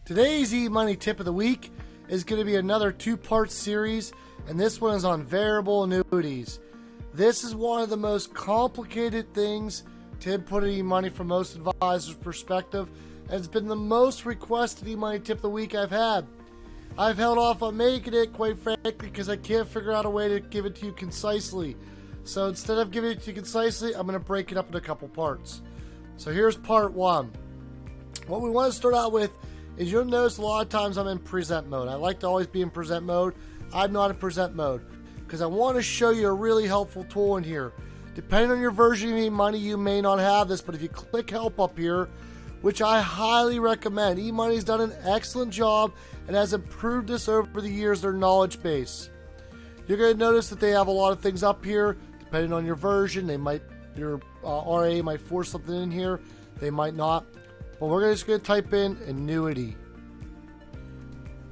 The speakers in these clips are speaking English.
Today's eMoney tip of the week is going to be another two-part series, and this one is on variable annuities. This is one of the most complicated things to input in eMoney from most advisors' perspective, and it's been the most requested eMoney tip of the week I've had. I've held off on making it, quite frankly, because I can't figure out a way to give it to you concisely. So instead of giving it to you concisely, I'm going to break it up into a couple parts. So here's part one. What we want to start out with is you'll notice a lot of times I'm in present mode. I like to always be in present mode. I'm not in present mode because I want to show you a really helpful tool in here. Depending on your version of eMoney, you may not have this, but if you click help up here, which I highly recommend, eMoney's done an excellent job and has improved this over the years, their knowledge base. You're going to notice that they have a lot of things up here. Depending on your version, your RA might force something in here. They might not. But we're just going to type in annuity.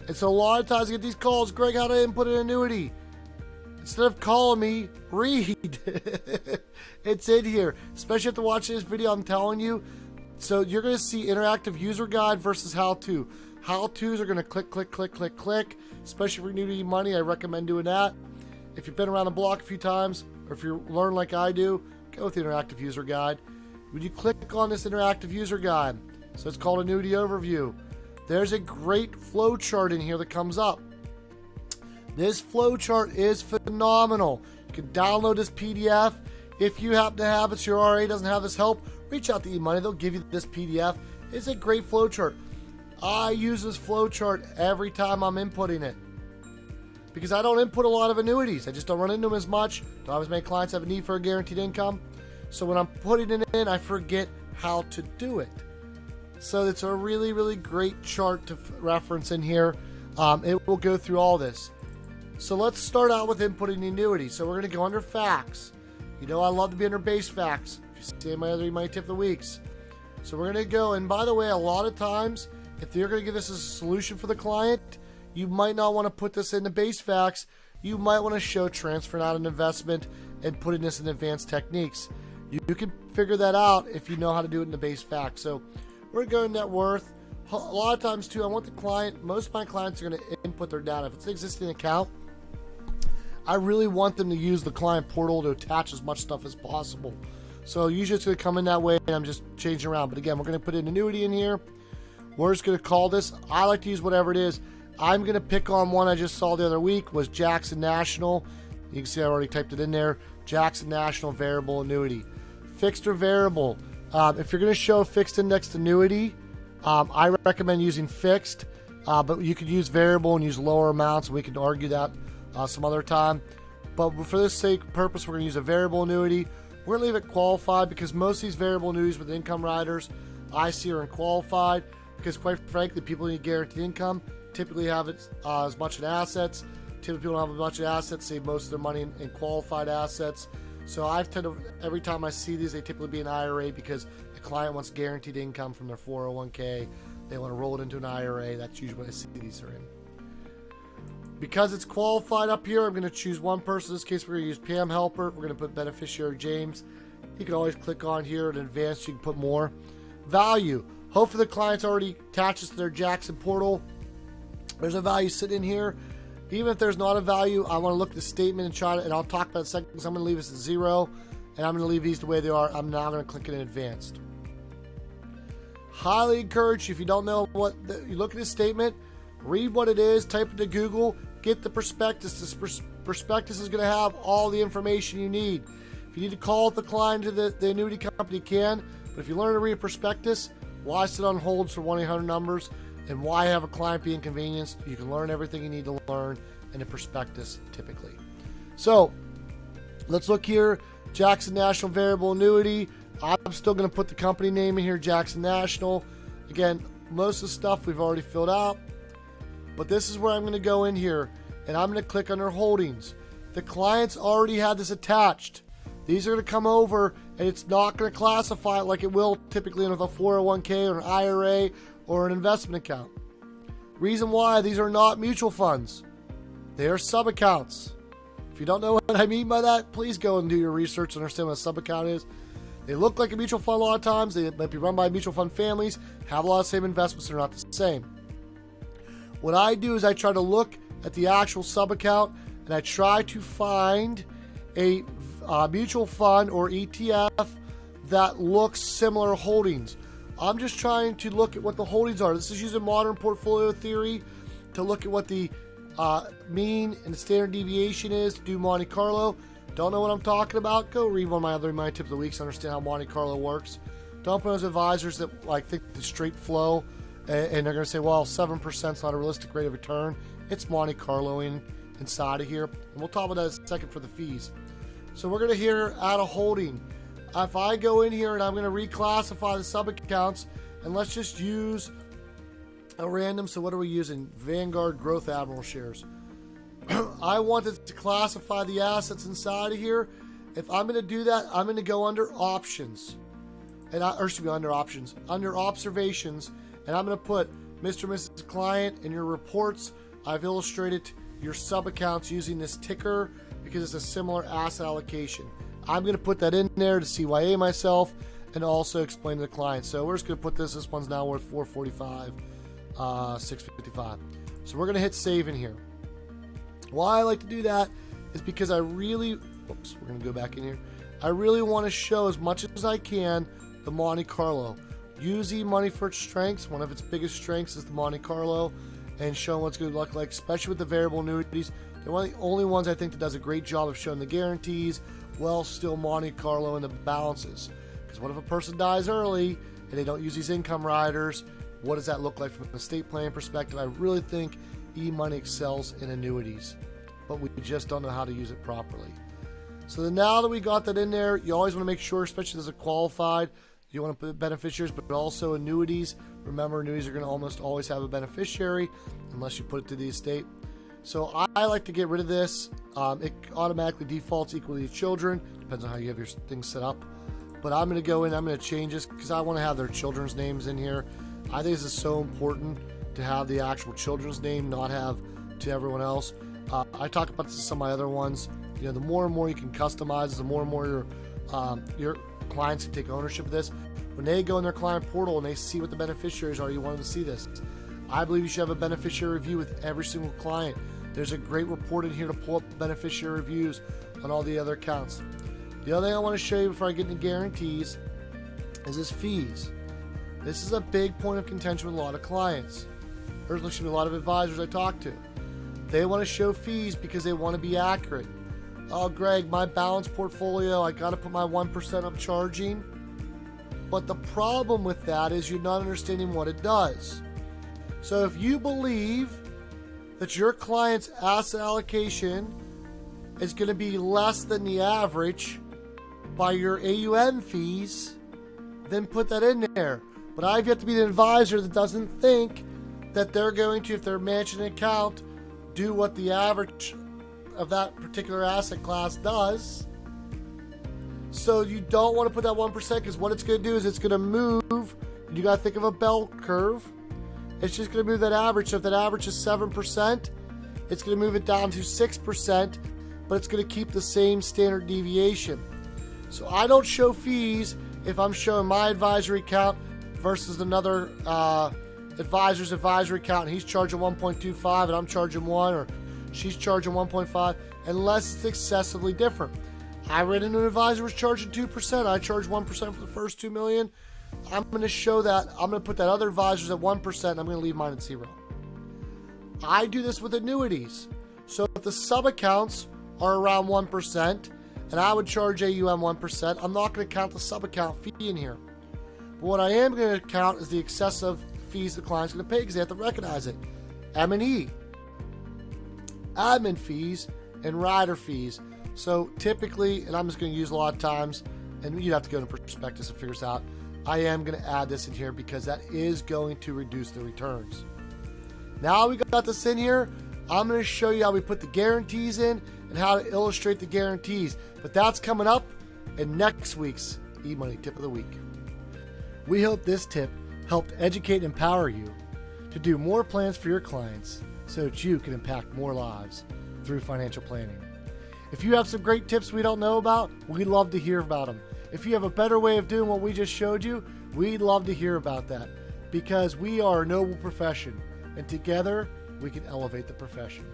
And so a lot of times I get these calls, Greg, how to input an annuity? Instead of calling me, read. It's in here. Especially after watching this video, I'm telling you. So you're going to see interactive user guide versus how-to. How-tos are going to click, click, click, click, click. Especially for new to eMoney, I recommend doing that. If you've been around the block a few times, or if you learn like I do, go with the interactive user guide. When you click on this interactive user guide, so it's called Annuity Overview, there's a great flow chart in here that comes up. This flow chart is phenomenal. You can download this PDF. If you happen to have it, so your RA doesn't have this help, reach out to eMoney. They'll give you this PDF. It's a great flow chart. I use this flow chart every time I'm inputting it because I don't input a lot of annuities. I just don't run into them as much. Don't have as many clients have a need for a guaranteed income. So when I'm putting it in, I forget how to do it. So it's a really, really great chart to reference in here. It will go through all this. So let's start out with inputting the annuity. So we're going to go under facts. You know I love to be under base facts. If you see my other eMoney tip of the weeks. So we're going to go, and by the way, a lot of times, if you're going to give this as a solution for the client, you might not want to put this in the base facts. You might want to show transfer not an investment and putting this in advanced techniques. You can figure that out if you know how to do it in the base facts. So we're going net worth. A lot of times too, I want the client, most of my clients are going to input their data. If it's an existing account, I really want them to use the client portal to attach as much stuff as possible. So usually it's going to come in that way and I'm just changing around. But again, we're going to put an annuity in here. We're just going to call this, I like to use whatever it is. I'm going to pick on one I just saw the other week was Jackson National. You can see I already typed it in there. Jackson National variable annuity. Fixed or variable. If you're going to show a fixed indexed annuity, I recommend using fixed, but you could use variable and use lower amounts. We can argue that some other time. But for this purpose, we're going to use a variable annuity. We're going to leave it qualified because most of these variable annuities with income riders I see are unqualified because quite frankly, people need guaranteed income, typically have it as much in assets. Typically people don't have a bunch of assets, save most of their money in qualified assets. So I've tended to, every time I see these, they typically be an IRA because the client wants guaranteed income from their 401k. They want to roll it into an IRA. That's usually what I see these are in. Because it's qualified up here, I'm going to choose one person. In this case, we're going to use Pam Helper. We're going to put beneficiary James. You can always click on here in advanced. You can put more. Value. Hopefully the client's already attaches to their Jackson portal. There's a value sitting in here. Even if there's not a value, I want to look at the statement and try to, and I'll talk about it in a second because I'm going to leave this at 0 and I'm going to leave these the way they are. I'm now going to click it in advanced. Highly encourage you, if you don't know what, you look at this statement, read what it is, type it to Google, get the prospectus. This prospectus is going to have all the information you need. If you need to call the client to the annuity company, you can, but if you learn to read a prospectus, why sit on holds for 1-800 numbers? And why have a client be inconvenienced? You can learn everything you need to learn in a prospectus typically. So let's look here. Jackson National variable annuity. I'm still going to put the company name in here, Jackson National. Again, most of the stuff we've already filled out. But this is where I'm going to go in here and I'm going to click under holdings. The clients already had this attached. These are going to come over and it's not going to classify it like it will typically in a 401k or an IRA or an investment account. Reason why, these are not mutual funds. They are sub-accounts. If you don't know what I mean by that, please go and do your research and understand what a sub-account is. They look like a mutual fund a lot of times. They might be run by mutual fund families, have a lot of the same investments, they're not the same. What I do is I try to look at the actual sub-account and I try to find a mutual fund or ETF that looks similar holdings. I'm just trying to look at what the holdings are. This is using modern portfolio theory to look at what the mean and the standard deviation is to do Monte Carlo. Don't know what I'm talking about? Go read one of my other eMoney tips of the week to understand how Monte Carlo works. Don't put those advisors that like think the straight flow and they're going to say, well, 7% is not a realistic rate of return. It's Monte Carloing inside of here. And we'll talk about that in a second for the fees. So we're going to here add a holding. If I go in here and I'm going to reclassify the sub-accounts, and let's just use a random, so what are we using? Vanguard Growth Admiral shares. I wanted to classify the assets inside of here. If I'm going to do that, I'm going to go under options. Under observations, and I'm going to put Mr. and Mrs. Client in your reports. I've illustrated your sub-accounts using this ticker because it's a similar asset allocation. I'm going to put that in there to CYA myself and also explain to the client. So we're just going to put this one's now worth 445, 655. So we're going to hit save in here. Why I like to do that is because I really, we're going to go back in here. I really want to show as much as I can the Monte Carlo. Use eMoney for its strengths. One of its biggest strengths is the Monte Carlo, and show what's going to look like, especially with the variable annuities. They're one of the only ones I think that does a great job of showing the guarantees, while still Monte Carlo and the balances. Because what if a person dies early and they don't use these income riders? What does that look like from an estate planning perspective? I really think eMoney excels in annuities, but we just don't know how to use it properly. So then now that we got that in there, you always want to make sure, especially as a qualified, you want to put beneficiaries, but also annuities. Remember, annuities are going to almost always have a beneficiary unless you put it to the estate. So I like to get rid of this. It automatically defaults equally to children. Depends on how you have your things set up. But I'm going to go in, I'm going to change this because I want to have their children's names in here. I think this is so important to have the actual children's name, not have to everyone else. I talk about this in some of my other ones. You know, the more and more you can customize, the more and more your clients can take ownership of this. When they go in their client portal and they see what the beneficiaries are, you want them to see this. I believe you should have a beneficiary review with every single client. There's a great report in here to pull up beneficiary reviews on all the other accounts. The other thing I want to show you before I get into guarantees is this fees. This is a big point of contention with a lot of clients. There's a lot of advisors I talk to. They want to show fees because they want to be accurate. Oh, Greg, my balanced portfolio, I got to put my 1% I'm charging. But the problem with that is you're not understanding what it does. So if you believe that your client's asset allocation is going to be less than the average by your AUM fees, then put that in there. But I've yet to be the advisor that doesn't think that they're going to, if they're managing an account, do what the average of that particular asset class does. So you don't want to put that 1% because what it's going to do is it's going to move. You got to think of a bell curve. It's just going to move that average. So if that average is 7%, it's going to move it down to 6%, but it's going to keep the same standard deviation. So I don't show fees if I'm showing my advisory account versus another advisor's advisory account, and he's charging 1.25 and I'm charging 1, or she's charging 1.5, unless it's excessively different. I read into an advisor was charging 2%. I charge 1% for the first $2 million. I'm going to show that. I'm going to put that other advisor's at 1%. I'm going to leave mine at 0. I do this with annuities. So if the sub-accounts are around 1%, and I would charge AUM 1%, I'm not going to count the sub-account fee in here. But what I am going to count is the excessive fees the client's going to pay because they have to recognize it. M&E, admin fees, and rider fees. So typically, and I'm just going to use a lot of times, and you'd have to go to prospectus and figure this out, I am going to add this in here because that is going to reduce the returns. Now we got this in here, I'm going to show you how we put the guarantees in and how to illustrate the guarantees. But that's coming up in next week's eMoney Tip of the Week. We hope this tip helped educate and empower you to do more plans for your clients so that you can impact more lives through financial planning. If you have some great tips we don't know about, we'd love to hear about them. If you have a better way of doing what we just showed you, we'd love to hear about that because we are a noble profession, and together we can elevate the profession.